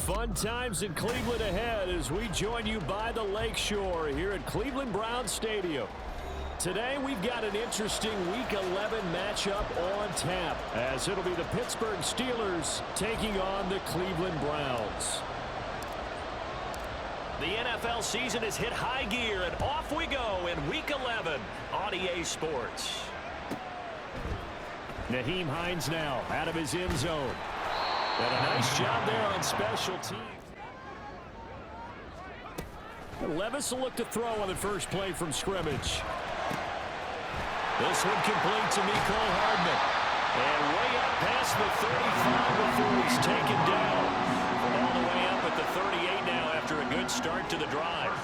Fun times in Cleveland ahead as we join you by the Lakeshore here at Cleveland Browns Stadium. Today we've got an interesting Week 11 matchup on tap as it'll be the Pittsburgh Steelers taking on the Cleveland Browns. The NFL season has hit high gear, and off we go in Week 11 on EA Sports. Nyheim Hines now out of his end zone. And a nice job there on special teams. Levis will look to throw on the first play from scrimmage. This one complete to Mecole Hardman. And way up past the 35 before he's taken down. All the way up at the 38 now after a good start to the drive.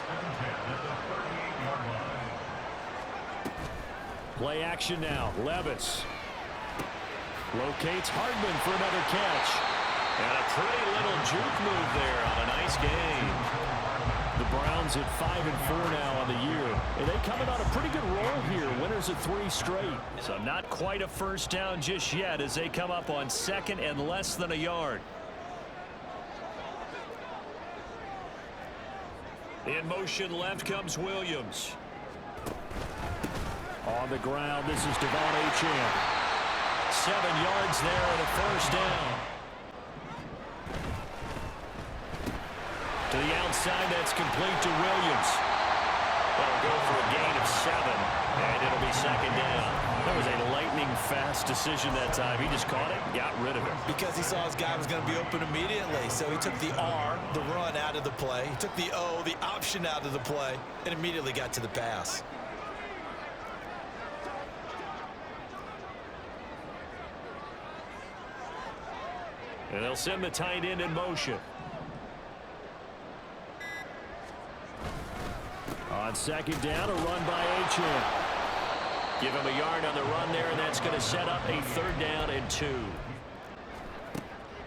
Play action now. Levis locates Hardman for another catch. And a pretty little juke move there on a nice game. The Browns at 5-4 now on the year. And they coming on a pretty good roll here. Winners of 3 straight. So not quite a first down just yet as they come up on second and less than a yard. In motion left comes Williams. On the ground, this is Devon Achane. 7 yards there and a first down. To the outside, that's complete to Williams. That'll go for a gain of 7, and it'll be second down. That was a lightning-fast decision that time. He just caught it and got rid of it. Because he saw his guy was going to be open immediately, so he took the R, the run, out of the play. He took the O, the option, out of the play, and immediately got to the pass. And they'll send the tight end in motion. On second down, a run by Achane. Give him a yard on the run there, and that's going to set up a 3rd down and 2.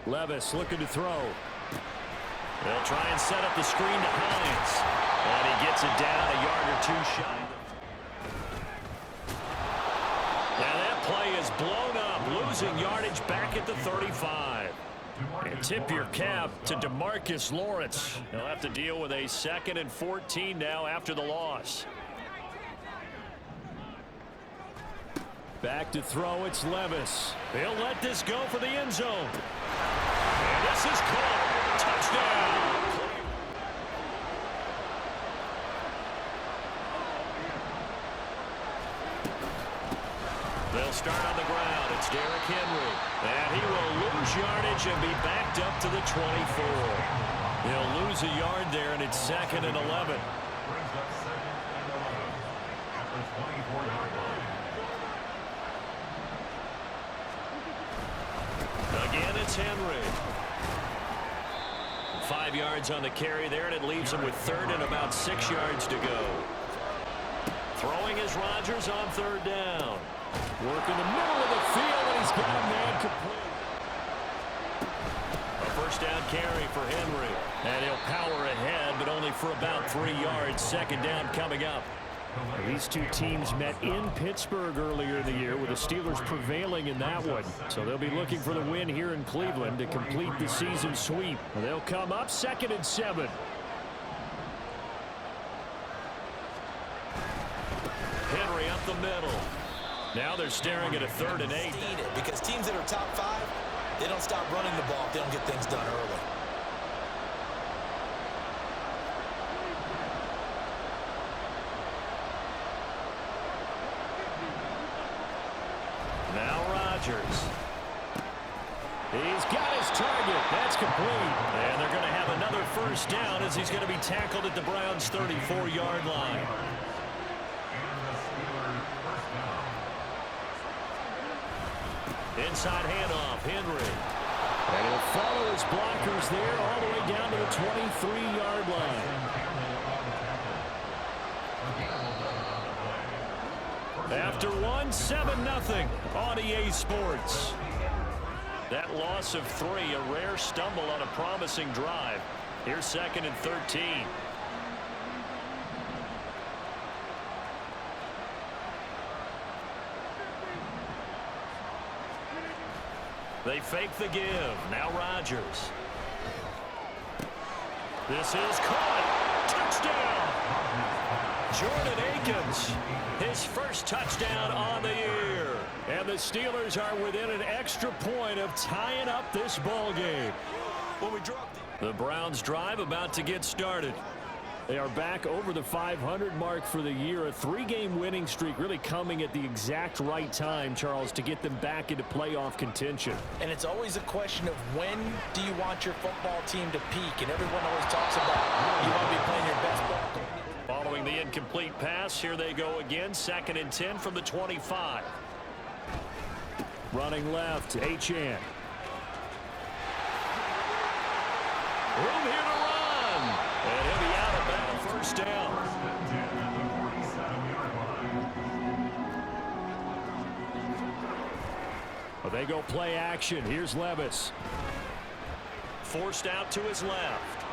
Levis looking to throw. They'll try and set up the screen to Hines. And he gets it down a yard or 2 shy. Now that play is blown up, losing yardage back at the 35. And tip your cap to DeMarcus Lawrence. He'll have to deal with a 2nd and 14 now after the loss. Back to throw, it's Levis. He'll let this go for the end zone. And this is caught. Touchdown. They'll start on the ground. It's Derrick Henry. And he will lose yardage and be backed up to the 24. He'll lose a yard there, and it's 2nd and 11. Again, it's Henry. 5 yards on the carry there, and it leaves him with 3rd and about 6 yards to go. Throwing is Rodgers on 3rd down. Work in the middle of the field, and he's got a man complete. A first down carry for Henry. And he'll power ahead, but only for about 3 yards. 2nd down coming up. These two teams met in Pittsburgh earlier in the year, with the Steelers prevailing in that one. So they'll be looking for the win here in Cleveland to complete the season sweep. They'll come up 2nd and 7. Henry up the middle. Now they're staring at a 3rd and 8. Because teams that are top 5, they don't stop running the ball if they don't get things done early. Now Rodgers. He's got his target. That's complete. And they're going to have another first down as he's going to be tackled at the Browns' 34-yard line. Inside handoff, Henry. And he'll follow his blockers there all the way down to the 23-yard line. After 1, 7-0 on EA Sports. That loss of 3, a rare stumble on a promising drive. Here's 2nd and 13. They fake the give. Now Rodgers. This is caught. Touchdown. Jordan Akins, his first touchdown on the year. And the Steelers are within an extra point of tying up this ball game. When we dropped the Browns drive about to get started. They are back over the 500 mark for the year. A 3-game winning streak really coming at the exact right time, Charles, to get them back into playoff contention. And it's always a question of when do you want your football team to peak? And everyone always talks about you want to be playing your best ball. Following the incomplete pass, here they go again. 2nd and 10 from the 25. Running left, Achane. Room here to run. And he'll be out of bounds. First down. Well, they go play action. Here's Levis. Forced out to his left.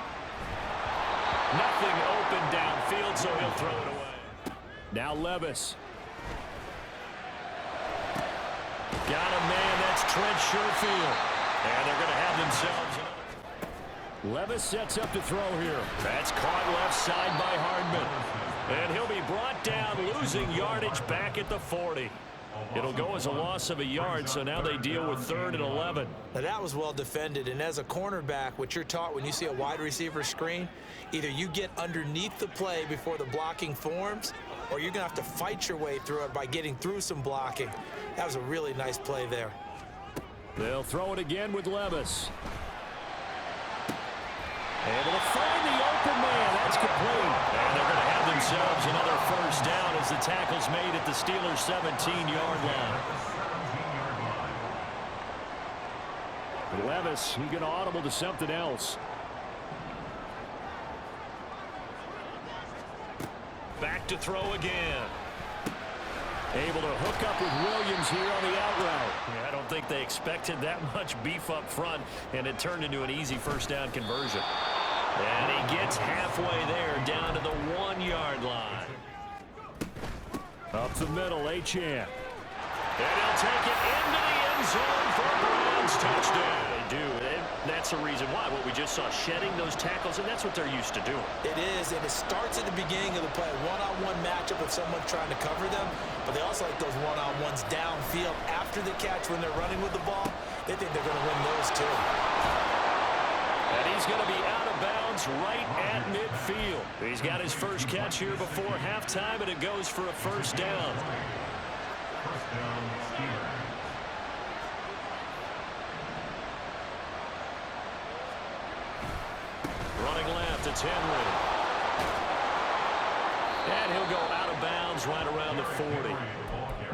Nothing open downfield, so he'll throw it away. Now Levis. Got a man. That's Trent Sherfield. And they're going to have themselves another. Levis sets up to throw here. That's caught left side by Hardman. And he'll be brought down, losing yardage back at the 40. It'll go as a loss of a yard, so now they deal with 3rd and 11. Now that was well defended, and as a cornerback, what you're taught when you see a wide receiver screen, either you get underneath the play before the blocking forms, or you're going to have to fight your way through it by getting through some blocking. That was a really nice play there. They'll throw it again with Levis. Able to find the open man. That's complete. And they're going to have themselves another first down as the tackle's made at the Steelers' 17-yard line. Levis, he got audible to something else. Back to throw again. Able to hook up with Williams here on the out route. Yeah, I don't think they expected that much beef up front, and it turned into an easy first down conversion. And he gets halfway there, down to the 1-yard line. Up the middle, Achane. And he'll take it into the end zone for a Browns touchdown. They do. And that's the reason why. What we just saw, shedding those tackles, and that's what they're used to doing. It is, and it starts at the beginning of the play. One-on-one matchup with someone trying to cover them, but they also like those one-on-ones downfield after the catch when they're running with the ball. They think they're going to win those too. And he's going to be out of bounds right at midfield. He's got his first catch here before halftime, and it goes for a first down. Running left, it's Henry. And he'll go out of bounds right around the 40.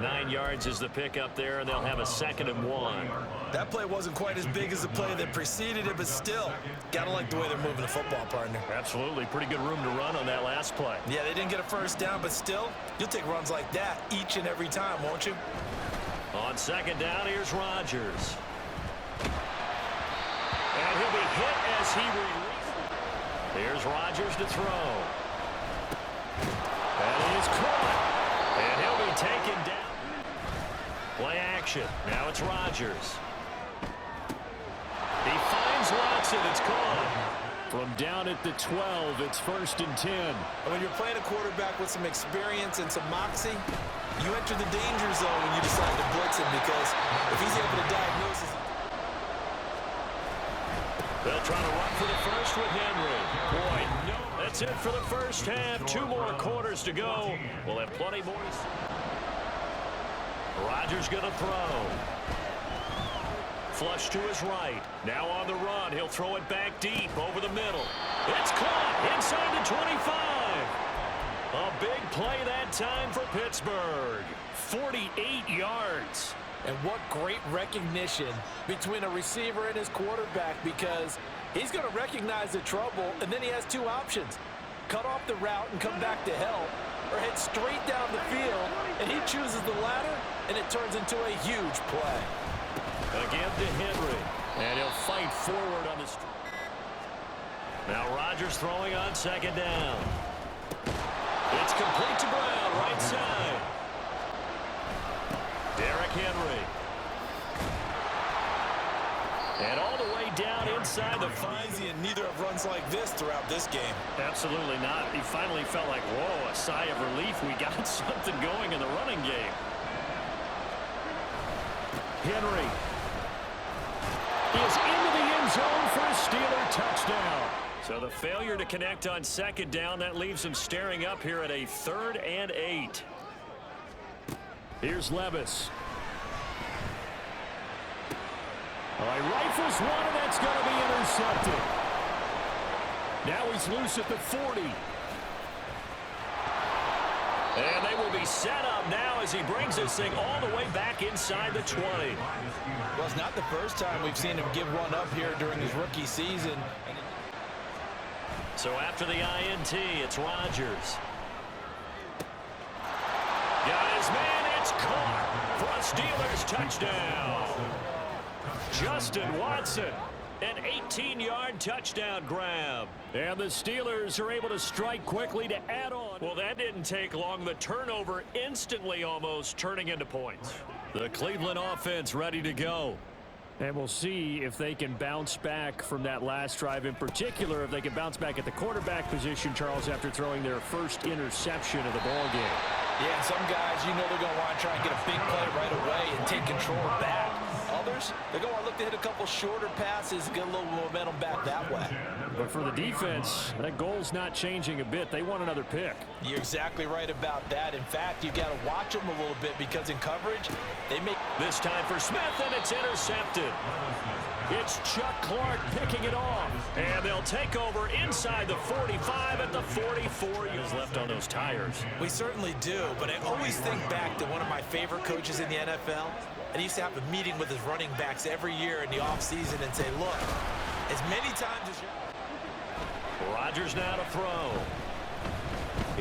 9 yards is the pickup there, and they'll have a 2nd and 1. That play wasn't quite as big as the play that preceded it, but still, gotta like the way they're moving the football, partner. Absolutely. Pretty good room to run on that last play. Yeah, they didn't get a first down, but still, you'll take runs like that each and every time, won't you? On 2nd down, here's Rodgers. And he'll be hit as he releases. Here's Rodgers to throw. And he is caught. And he'll be taken down. Play action. Now it's Rodgers. He finds Watson. It's caught. From down at the 12, it's 1st and 10. And when you're playing a quarterback with some experience and some moxie, you enter the danger zone when you decide to blitz him, because if he's able to diagnose it. They'll try to run for the first with Henry. Boy, no. That's it for the first half. 2 more quarters to go. We'll have plenty more to see. Rodgers going to throw. Flush to his right. Now on the run. He'll throw it back deep over the middle. It's caught inside the 25. A big play that time for Pittsburgh. 48 yards. And what great recognition between a receiver and his quarterback, because he's going to recognize the trouble, and then he has 2 options. Cut off the route and come back to help, or head straight down the field, and he chooses the latter, and it turns into a huge play. Again to Henry, and he'll fight forward on the street. Now Rodgers throwing on 2nd down. It's complete to Brown, right side. Derrick Henry. And all the way down inside the defines you, and neither have runs like this throughout this game. Absolutely not. He finally felt like, whoa, a sigh of relief. We got something going in the running game. Henry is into the end zone for a Steeler touchdown. So the failure to connect on second down, that leaves him staring up here at a 3rd and 8. Here's Levis. Oh, he rifles one, and that's going to be intercepted. Now he's loose at the 40. And they will be set up now as he brings this thing all the way back inside the 20. Well, it's not the first time we've seen him give one up here during his rookie season. So after the INT, it's Rodgers. Got his man, it's caught for a Steelers touchdown. Justin Watson, an 18-yard touchdown grab. And the Steelers are able to strike quickly to add on. Well, that didn't take long. The turnover instantly almost turning into points. The Cleveland offense ready to go. And we'll see if they can bounce back from that last drive. In particular, if they can bounce back at the quarterback position, Charles, after throwing their first interception of the ball game. Yeah, some guys, you know they're going to want to try and get a big play right away and take control back. Others, they're going to look to hit a couple shorter passes, get a little momentum back that way. But for the defense, that goal's not changing a bit. They want another pick. You're exactly right about that. In fact, you got to watch them a little bit because in coverage, they make... This time for Smith, and it's intercepted. It's Chuck Clark picking it off. And they'll take over inside the 45 at the 44. Years left on those tires. We certainly do, but I always think back to one of my favorite coaches in the NFL. And he used to have a meeting with his running backs every year in the offseason and say, look, as many times as you... Rodgers now to throw.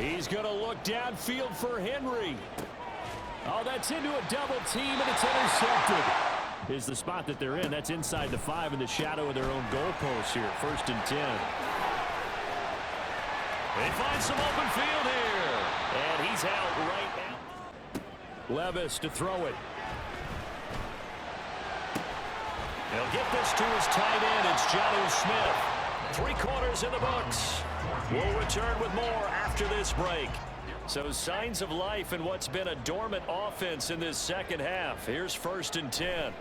He's going to look downfield for Henry. Oh, that's into a double team, and it's intercepted. Is the spot that they're in. That's inside the 5 in the shadow of their own goalpost here. 1st and 10. They find some open field here. And he's out right now. Levis to throw it. He'll get this to his tight end. It's Jonnu Smith. 3 quarters in the books. We'll return with more after this break. So signs of life in what's been a dormant offense in this second half. Here's 1st and 10.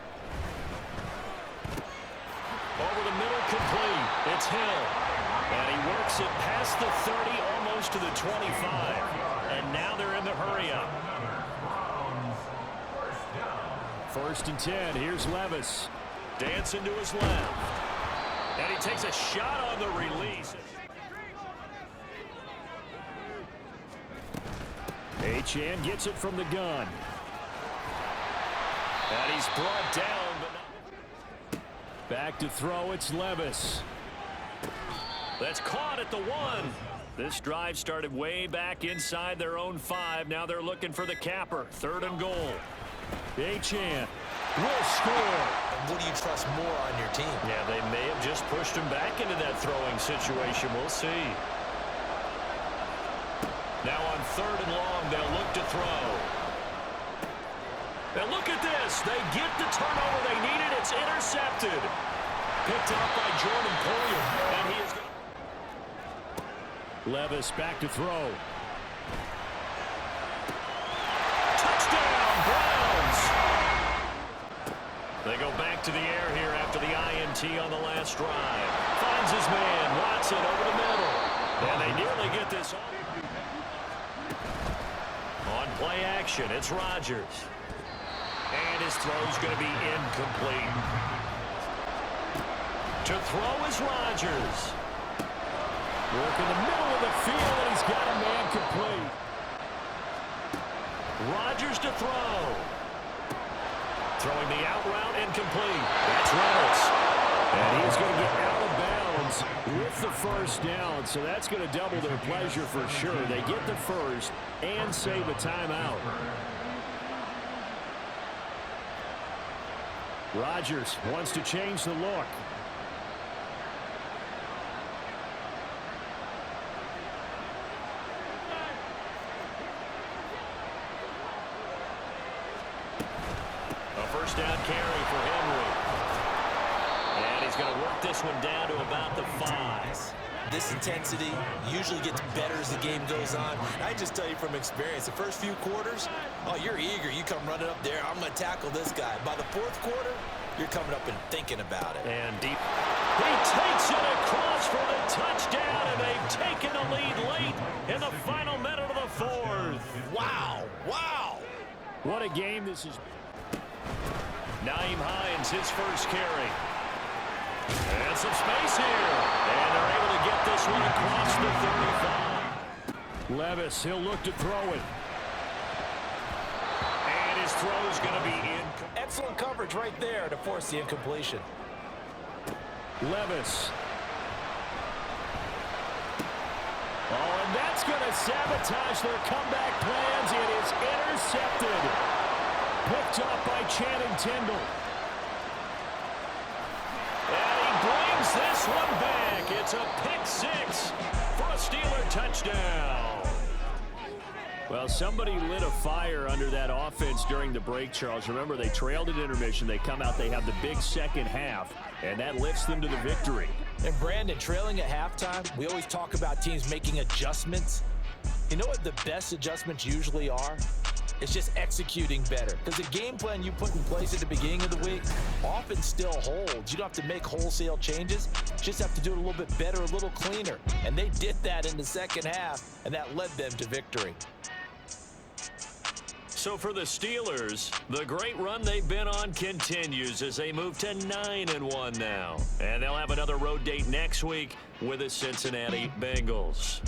Over the middle, complete. It's Hill. And he works it past the 30, almost to the 25. And now they're in the hurry-up. 1st and 10. Here's Levis. Dancing to his left. And he takes a shot on the release. Achane gets it from the gun. And he's brought down, but not... Back to throw, it's Levis. That's caught at the 1. This drive started way back inside their own 5. Now they're looking for the capper. 3rd and goal. Achane will score. What do you trust more on your team? Yeah, they may have just pushed him back into that throwing situation. We'll see. Now on 3rd and long, they'll look to throw. And look at this. They get the turnover they needed. It's intercepted. Picked up by Jordan Poyer. And he is... Levis back to throw. Touchdown, Browns. They go back to the air here after the INT on the last drive. Finds his man, Watson over the middle. And they nearly get this on. On play action, it's Rodgers. And his throw's going to be incomplete. To throw is Rodgers. Work in the middle of the field, and he's got a man complete. Rodgers to throw. Throwing the out route incomplete. That's Reynolds. And he's going to get out of bounds with the 1st down, so that's going to double their pleasure for sure. They get the 1st and save a timeout. Rodgers wants to change the look. A 1st down carry for Henry. And he's he's going to work this one down to about the 5. This intensity usually gets better as the game goes on. I just tell you from experience, the first few quarters, oh, you're eager. You come running up there. I'm going to tackle this guy. By the fourth quarter, you're coming up and thinking about it. And deep. He takes it across for the touchdown, and they've taken the lead late in the final minute of the 4th. Wow. Wow. What a game this is. Nyheim Hines, his first carry. And some space here. And they're able to get this one across the 35. Levis, he'll look to throw it. And his throw's going to be in. Excellent coverage right there to force the incompletion. Levis. Oh, and that's going to sabotage their comeback plans. It is intercepted. Picked up by Channing Tindall. And he brings this one back. It's a pick 6 for a Steeler touchdown. Well, somebody lit a fire under that offense during the break, Charles. Remember, they trailed at intermission. They come out, they have the big second half, and that lifts them to the victory. And Brandon, trailing at halftime, we always talk about teams making adjustments. You know what the best adjustments usually are? It's just executing better. Because the game plan you put in place at the beginning of the week often still holds. You don't have to make wholesale changes. You just have to do it a little bit better, a little cleaner. And they did that in the second half, and that led them to victory. So for the Steelers, the great run they've been on continues as they move to 9-1 now. And they'll have another road date next week with the Cincinnati Bengals.